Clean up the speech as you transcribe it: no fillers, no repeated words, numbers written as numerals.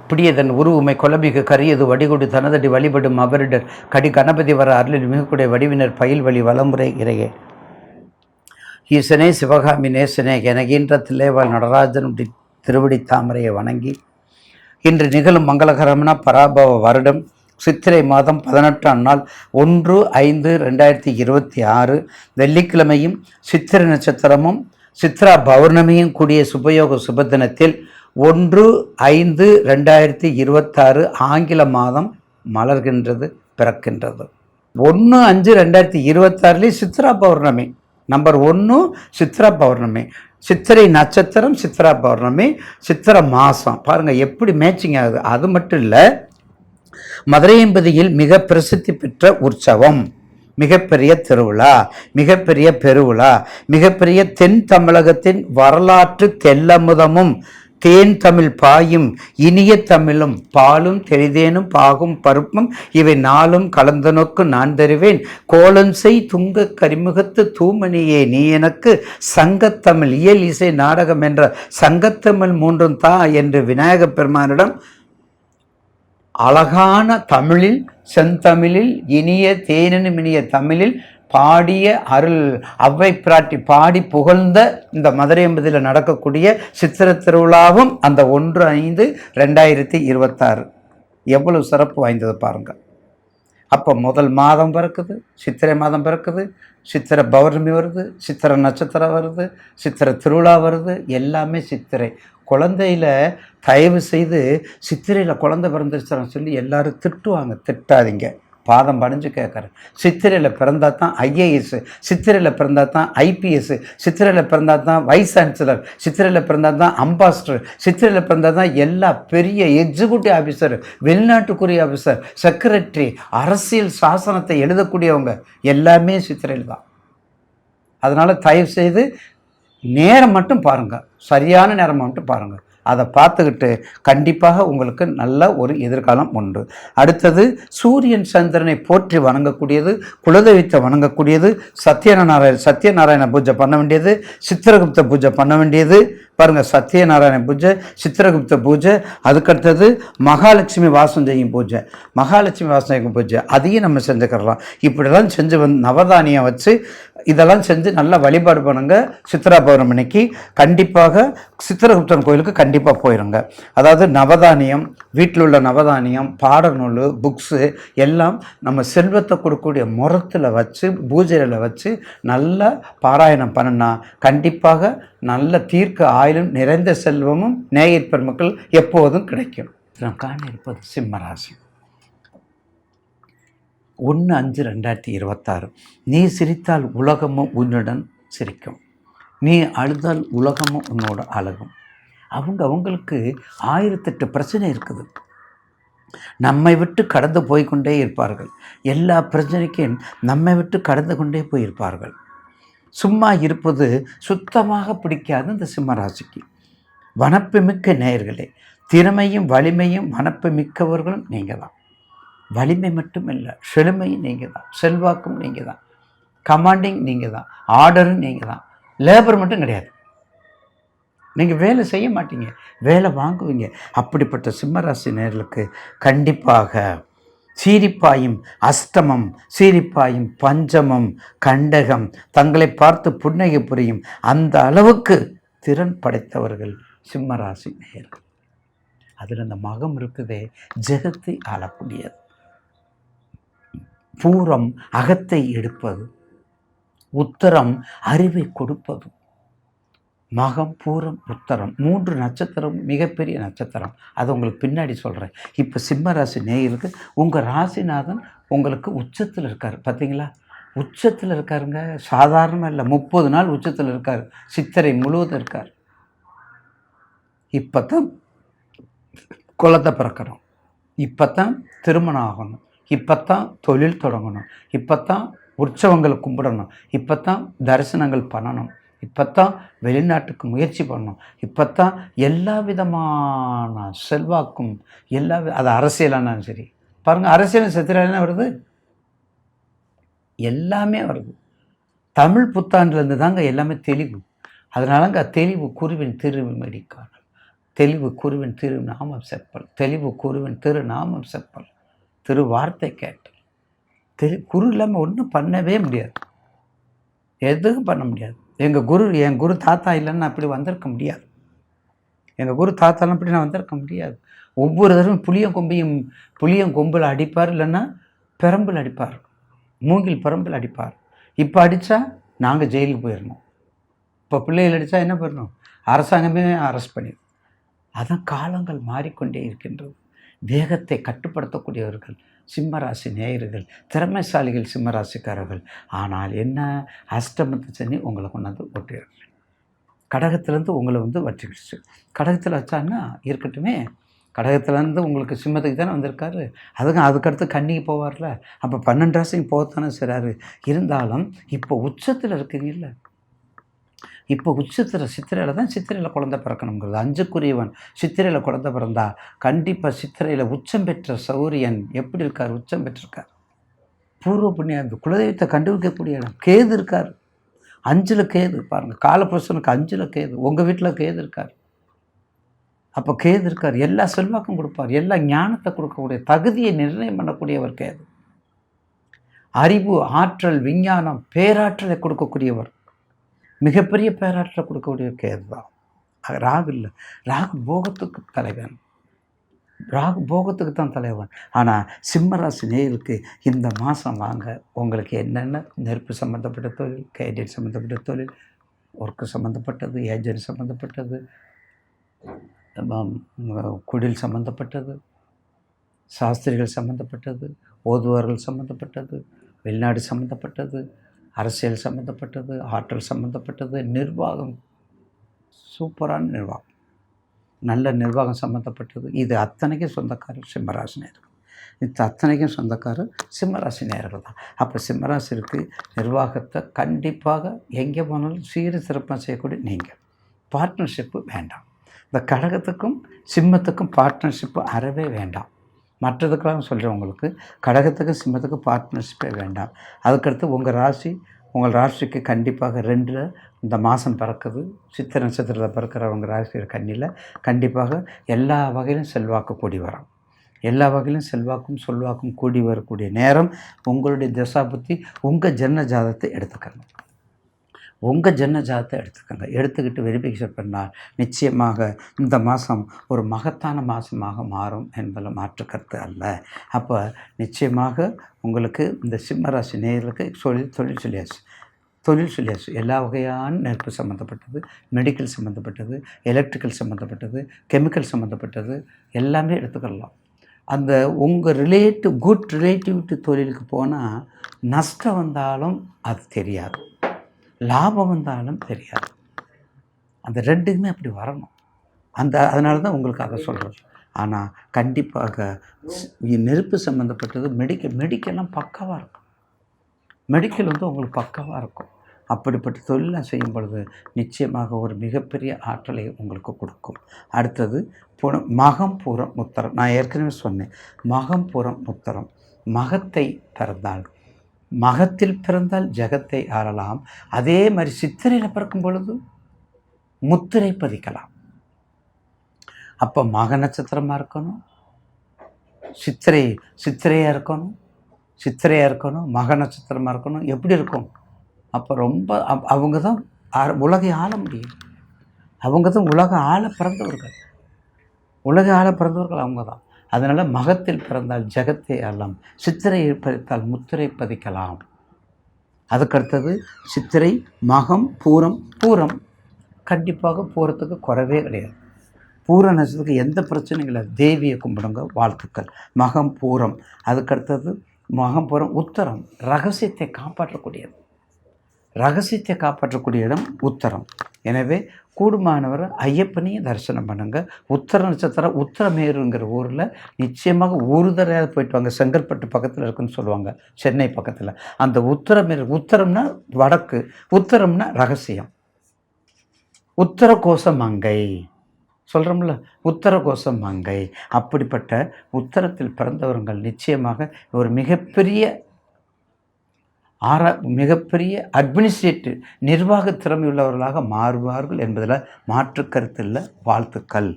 பிடியதன் உருவுமை கொலமிகு கரியது வடிகொடு தனதடி வழிபடும் அவரிடர் கடி கணபதி வர அருளில் மிகக்கூடிய வடிவினர் பயில் வழி வளமுறை இறையே ஈசனே சிவகாமி நேசனே எனகின்ற தில்லைவாழ் நடராஜனுடைய திருவடி தாமரையை வணங்கி இன்று நிகழும் மங்களகரமான பராபவ வருடம் சித்திரை மாதம் 18ஆம் நாள் 1/5/2026 வெள்ளிக்கிழமையும் சித்திரை நட்சத்திரமும் சித்ரா பௌர்ணமியும் கூடிய சுபயோக சுபதினத்தில் 1/5/2026 ஆங்கில மாதம் மலர்கின்றது, பிறக்கின்றது. 1/5/2026 சித்ரா பௌர்ணமி. நம்பர் 1 சித்ரா பௌர்ணமி, சித்திரை நட்சத்திரம், சித்ரா பௌர்ணமி, சித்திரை மாதம். பாருங்கள் எப்படி மேட்சிங் ஆகுது. அது மட்டும் இல்லை, மதுரையம்பதியில் மிக பிரசித்தி பெற்ற உற்சவம், மிகப்பெரிய திருவிழா, மிகப்பெரிய பெருவிழா, மிகப்பெரிய தென் தமிழகத்தின் வரலாற்று தெல்லமுதமும் தேன் தமிழ் பாயும் இனிய தமிழும் பாலும் தெளிதேனும் பாகும் பருப்பும் இவை நாளும் கலந்த நோக்கு நான் தருவேன் கோலன்சை துங்க கரிமுகத்து தூமணியே நீ எனக்கு சங்கத்தமிழ் இயல் இசை நாடகம் என்ற சங்கத்தமிழ் மூன்றும் தா என்று விநாயகப் பெருமானிடம் அழகான தமிழில் செந்தமிழில் இனிய தேனினும் இனிய தமிழில் பாடிய அருள் அவ்வை பிராட்டி பாடி புகழ்ந்த இந்த மதுரையம்பதியில் நடக்கக்கூடிய சித்திரை திருவிழாவும் அந்த 1/5/2026 எவ்வளவு சிறப்பு வாய்ந்தது பாருங்கள். அப்போ முதல் மாதம் பிறக்குது, சித்திரை மாதம் பிறக்குது, சித்திரை பௌர்ணமி வருது, சித்திரை நட்சத்திரம் வருது, சித்திரை திருவிழா வருது, எல்லாமே சித்திரை. குழந்தையில் தயவு செய்து சித்திரையில் குழந்தை பிறந்துச்சுன்னு சொல்லி எல்லாரும் திட்டுவாங்க. திட்டாதீங்க, பாதம் பணிஞ்சு கேட்குறேன். சித்திரையில் பிறந்தா தான் ஐஏஎஸ், சித்திரையில் பிறந்தா தான் ஐபிஎஸ், சித்திரையில் பிறந்தா தான் வைஸ் சான்சலர், சித்திரையில் பிறந்தா தான் அம்பாஸ்டர், சித்திரையில் பிறந்தா தான் எல்லா பெரிய எக்ஸிக்யூட்டிவ் ஆஃபீஸர், வெளிநாட்டுக்குரிய ஆஃபீஸர், செக்ரட்டரி, அரசியல் சாசனத்தை எழுதக்கூடியவங்க எல்லாமே சித்திரையில் தான். அதனால் தயவு செய்து நேரம் மட்டும் பாருங்கள், சரியான நேரம் மட்டும் பாருங்கள். அதை பார்த்துக்கிட்டு கண்டிப்பாக உங்களுக்கு நல்ல ஒரு எதிர்காலம் உண்டு. அடுத்தது சூரியன் சந்திரனை போற்றி வணங்கக்கூடியது, குலதெய்வத்தை வணங்கக்கூடியது, சத்யநாராயண பூஜை பண்ண வேண்டியது, சித்திரகுப்த பூஜை பண்ண வேண்டியது. பாருங்கள், சத்யநாராயண பூஜை, சித்திரகுப்த பூஜை, அதுக்கடுத்தது மகாலட்சுமி வாசம் செய்யும் பூஜை, மகாலட்சுமி வாசம் செய்யும் பூஜை, அதையும் நம்ம செஞ்சுக்கிறலாம். இப்படிலாம் செஞ்சு நவதானியம் வச்சு இதெல்லாம் செஞ்சு நல்லா வழிபாடு பண்ணுங்க. சித்ரா பௌர்ணமிக்கு கண்டிப்பாக சித்திரகுப்தன் கோயிலுக்கு கண்டிப்பாக போயிடுங்க. அதாவது நவதானியம், வீட்டில் உள்ள நவதானியம், பாடநூல், புக்ஸு எல்லாம் நம்ம செல்வத்தை கொடுக்கக்கூடிய முறத்தில் வச்சு பூஜையில் வச்சு நல்லா பாராயணம் பண்ணினா கண்டிப்பாக நல்ல தீர்க்க ஆயுளும் நிறைந்த செல்வமும் நேயர் பெருமக்கள் எப்போதும் கிடைக்கும். நாம் காண இருப்பது சிம்மராசி. 1/5/2026 நீ சிரித்தால் உலகமும் உன்னுடன் சிரிக்கும், நீ அழுதால் உலகமும் உன்னோட அழகும். அவங்களுக்கு 1008 பிரச்சனை இருக்குது. நம்மை விட்டு கடந்து போய்கொண்டே இருப்பார்கள். எல்லா பிரச்சனைக்கும் நம்மை விட்டு கடந்து கொண்டே போயிருப்பார்கள். சும்மா இருப்பது சுத்தமாக பிடிக்காது இந்த சிம்மராசிக்கு. வனப்பு மிக்க நேயர்களே, திறமையும் வலிமையும் வனப்பு மிக்கவர்களும் நீங்கள் தான். வலிமை மட்டும் இல்லை, செழுமையும் நீங்கள் தான், செல்வாக்கும் நீங்கள் தான், கமாண்டிங் நீங்கள் தான், ஆர்டரும் நீங்கள் தான். லேபர் மட்டும் கிடையாது. நீங்கள் வேலை செய்ய மாட்டீங்க, வேலை வாங்குவீங்க. அப்படிப்பட்ட சிம்மராசி நேயர்களுக்கு கண்டிப்பாக சீரிப்பாயும் அஷ்டமம், சீரிப்பாயும் பஞ்சமம், கண்டகம் தங்களை பார்த்து புன்னகை புரியும் அந்த அளவுக்கு திறன் படைத்தவர்கள் சிம்மராசி நேயர்கள். அதில் அந்த மகம் இருக்குதே, ஜெகத்தை ஆளக்கூடியது. பூரம் அகத்தை எடுப்பது, உத்தரம் அறிவை கொடுப்பது. மகம், பூரம், உத்தரம் 3 நட்சத்திரம் மிகப்பெரிய நட்சத்திரம். அது உங்களுக்கு பின்னாடி சொல்கிறேன். இப்போ சிம்மராசி நேயருக்கு உங்கள் ராசிநாதன் உங்களுக்கு உச்சத்தில் இருக்கார். பார்த்தீங்களா, உச்சத்தில் இருக்காருங்க. சாதாரணமாக இல்லை, 30 நாள் உச்சத்தில் இருக்கார். சித்திரை முழுவதும் இருக்கார். இப்போ தான் குழந்தை பிறக்கணும், இப்போ தான் திருமணம் ஆகணும், இப்போ தான் தொழில் தொடங்கணும், இப்போ தான் உற்சவங்களை கும்பிடணும், இப்போ தான் தரிசனங்கள் பண்ணணும், இப்போ தான் வெளிநாட்டுக்கு முயற்சி பண்ணணும், இப்போ தான் எல்லா விதமான செல்வாக்கும் அது அரசியலானாலும் சரி. பாருங்கள், அரசியல் சித்திரையில வருது, எல்லாமே வருது. தமிழ் புத்தாண்டுலேருந்து தாங்க எல்லாமே தெளிவு. அதனாலங்க தெளிவு குருவின் திருவிமடிக்கான தெளிவு குருவின் திருநாமம் செப்பல், தெளிவு குருவின் திருநாமம் செப்பல், திரு வார்த்தை கேட்டல். குரு இல்லாமல் ஒன்றும் பண்ணவே முடியாது, எதுவும் பண்ண முடியாது. என் குரு தாத்தா இல்லைன்னு அப்படி வந்திருக்க முடியாது. எங்கள் குரு தாத்தாலாம் அப்படி நான் வந்திருக்க முடியாது. ஒவ்வொரு தடவை புளியங்கொம்பில் அடிப்பார், இல்லைன்னா பெரம்பில் அடிப்பார், மூங்கில் பெரம்பில் அடிப்பார். இப்போ அடித்தா நாங்கள் ஜெயிலுக்கு போயிடணும். இப்போ பிள்ளைகள் அடித்தா என்ன பண்ணணும்? அரசாங்கமே அரெஸ்ட் பண்ணிடும். அதான் காலங்கள் மாறிக்கொண்டே இருக்கின்றது. வேகத்தை கட்டுப்படுத்தக்கூடியவர்கள் சிம்மராசி நேயர்கள், திறமைசாலிகள் சிம்மராசிக்காரர்கள். ஆனால் என்ன, அஷ்டமத்து சனி உங்களை கொண்டாந்து ஒட்டிடுறது. கடகத்திலேருந்து உங்களை வச்சுக்கிடுச்சு. கடகத்தில் வச்சான்னா இருக்கட்டுமே, கடகத்துலேருந்து உங்களுக்கு சிம்மத்துக்கு தானே வந்திருக்காரு. அதுக்கடுத்து கன்னிக்கு போவார்ல. அப்போ 12 ராசிக்கு போகத்தானே செய்கிறாரு. இருந்தாலும் இப்போ உச்சத்தில் இருக்கீங்கல்ல, இப்போ உச்சத்தில் சித்திரையில் தான், சித்திரையில் குழந்தை பிறக்கணுங்கிறது. 5க்குரியவன் சித்திரையில் குழந்தை பிறந்தா கண்டிப்பாக சித்திரையில் உச்சம் பெற்ற சௌரியன் எப்படி இருக்கார்? உச்சம் பெற்றிருக்கார். பூர்வ புண்ணியம், குலதெய்வத்தை கண்டுபிடிக்கக்கூடிய இடம். கேது இருக்கார் 5ல். கேது பாருங்கள், காலபுருஷனுக்கு 5ல் கேது. உங்கள் வீட்டில் கேது இருக்கார். அப்போ கேது இருக்கார், எல்லா செல்வாக்கும் கொடுப்பார், எல்லா ஞானத்தை கொடுக்கக்கூடிய தகுதியை நிர்ணயம் பண்ணக்கூடியவர் கேது. அறிவு, ஆற்றல், விஞ்ஞானம், பேராற்றலை கொடுக்கக்கூடியவர், மிகப்பெரிய பேராற்றலை கொடுக்கக்கூடிய கேது தான். ராகு இல்லை, ராகு போகத்துக்கு தலைவன், ராகு போகத்துக்கு தான் தலைவன். ஆனால் சிம்மராசி நேயருக்கு இந்த மாதம் வாங்க, உங்களுக்கு என்னென்ன நெருப்பு சம்மந்தப்பட்ட தொழில், கேடியட் சம்மந்தப்பட்ட தொழில், ஒர்க்கு சம்மந்தப்பட்டது, ஏஜென்ட் சம்மந்தப்பட்டது, குடில் சம்மந்தப்பட்டது, சாஸ்திரிகள் சம்மந்தப்பட்டது, ஓதுவார்கள் சம்மந்தப்பட்டது, வெளிநாடு சம்மந்தப்பட்டது, அரசியல் சம்மந்தப்பட்டது, ஆற்றல் சம்மந்தப்பட்டது, நிர்வாகம், சூப்பரான நிர்வாகம், நல்ல நிர்வாகம் சம்மந்தப்பட்டது, இது அத்தனைக்கும் சொந்தக்காரர் சிம்மராசி நேயர்கள். இது அத்தனைக்கும் சொந்தக்காரர் சிம்மராசி நேயர்கள் தான். அப்போ சிம்மராசிற்கு நிர்வாகத்தை கண்டிப்பாக எங்கே போனாலும் சீர சிறப்பாக செய்யக்கூடிய நீங்கள். பார்ட்னர்ஷிப்பு வேண்டாம். இந்த கடகத்துக்கும் சிம்மத்துக்கும் பார்ட்னர்ஷிப்பு அறவே வேண்டாம். மற்றதுக்கெல்லாம் சொல்கிறேன் உங்களுக்கு, கடகத்துக்கும் சிம்மத்துக்கும் பார்ட்னர்ஷிப்பே வேண்டாம். அதுக்கடுத்து உங்கள் ராசிக்கு கண்டிப்பாக 2ல் இந்த மாதம் பிறக்குது. சித்திரை நட்சத்திரத்தில் பிறக்கிறவங்க ராசியில் கன்னியில் கண்டிப்பாக எல்லா வகையிலும் செல்வாக்கு கூடி வரும். எல்லா வகையிலும் செல்வாக்கும் சொல்வாக்கும் கூடி வரக்கூடிய நேரம். உங்களுடைய தசாபுத்தி, உங்கள் ஜன்ன ஜாதகத்தை எடுத்துக்கணும். உங்கள் ஜன்ன ஜாதகத்தை எடுத்துக்கிட்டு வெரிஃபிகேஷன் பண்ணால் நிச்சயமாக இந்த மாதம் ஒரு மகத்தான மாதமாக மாறும் என்பதில் மாற்று கருத்து அல்ல. அப்போ நிச்சயமாக உங்களுக்கு இந்த சிம்மராசி நேயர்களுக்கு தொழில் சொல்லியாச்சு. எல்லா வகையான நெருப்பு சம்மந்தப்பட்டது, மெடிக்கல் சம்மந்தப்பட்டது, எலக்ட்ரிக்கல் சம்மந்தப்பட்டது, கெமிக்கல் சம்மந்தப்பட்டது எல்லாமே எடுத்துக்கலாம். அந்த உங்கள் குட் ரிலேட்டிவிட்டி தொழிலுக்கு போனால் நஷ்டம் வந்தாலும் அது தெரியாது, லாபம் வந்தாலும் தெரியாது. அந்த 2க்குமே அப்படி வரணும். அதனால தான் உங்களுக்கு அதை சொல்கிறது. ஆனால் கண்டிப்பாக நெருப்பு சம்மந்தப்பட்டது, மெடிக்கல்லாம் பக்காவாக இருக்கும். மெடிக்கல் உங்களுக்கு பக்காவாக இருக்கும். அப்படிப்பட்ட தொழிலாம் செய்யும் பொழுது நிச்சயமாக ஒரு மிகப்பெரிய ஆற்றலை உங்களுக்கு கொடுக்கும். அடுத்தது மகம் பூரம் உத்தரம். நான் ஏற்கனவே சொன்னேன், மகம் பூரம் உத்தரம். மகத்தில் பிறந்தால் ஜெகத்தை ஆளலாம். அதே மாதிரி சித்திரையில் பிறக்கும் பொழுது முத்திரை பதிக்கலாம். அப்போ மக நட்சத்திரமாக இருக்கணும், சித்திரையாக இருக்கணும், மக நட்சத்திரமாக இருக்கணும். எப்படி இருக்கும்? அப்போ ரொம்ப அவங்க தான் உலகை ஆள முடியும். அவங்க தான் உலக ஆள பிறந்தவர்கள் அவங்க தான். அதனால் மகத்தில் பிறந்தால் ஜெகத்தை ஆளலாம், சித்திரையை பதித்தால் முத்திரை பதிக்கலாம். அதுக்கடுத்தது சித்திரை, மகம், பூரம் கண்டிப்பாக பூரத்துக்கு குறைவே கிடையாது. பூர நட்சத்திரத்துக்கு எந்த பிரச்சனையும் இல்லை. தேவியை கும்பிடுங்க, வாழ்த்துக்கள். மகம், பூரம். அதுக்கடுத்தது மகம், பூரம், உத்தரம். ரகசியத்தை காப்பாற்றக்கூடிய இடம் உத்தரம். எனவே கூடுமானவர் ஐயப்பனையும் தரிசனம் பண்ணுங்கள். உத்தர நட்சத்திரம் உத்தரமேருங்கிற ஊரில் நிச்சயமாக ஒரு தடவை போயிட்டு வாங்க. செங்கல்பட்டு பக்கத்தில் இருக்குன்னு சொல்லுவாங்க, சென்னை பக்கத்தில். அந்த உத்தரம்னா வடக்கு, உத்தரம்னா ரகசியம். உத்தரகோச மங்கை சொல்கிறோம்ல, உத்தரகோச மங்கை. அப்படிப்பட்ட உத்தரத்தில் பிறந்தவர்கள் நிச்சயமாக ஒரு மிகப்பெரிய அட்மினிஸ்ட்ரேட்டிவ் நிர்வாக திறமையுள்ளவர்களாக மாறுவார்கள் என்பதில் மாற்று கருத்தில் வாழ்த்துக்கள்.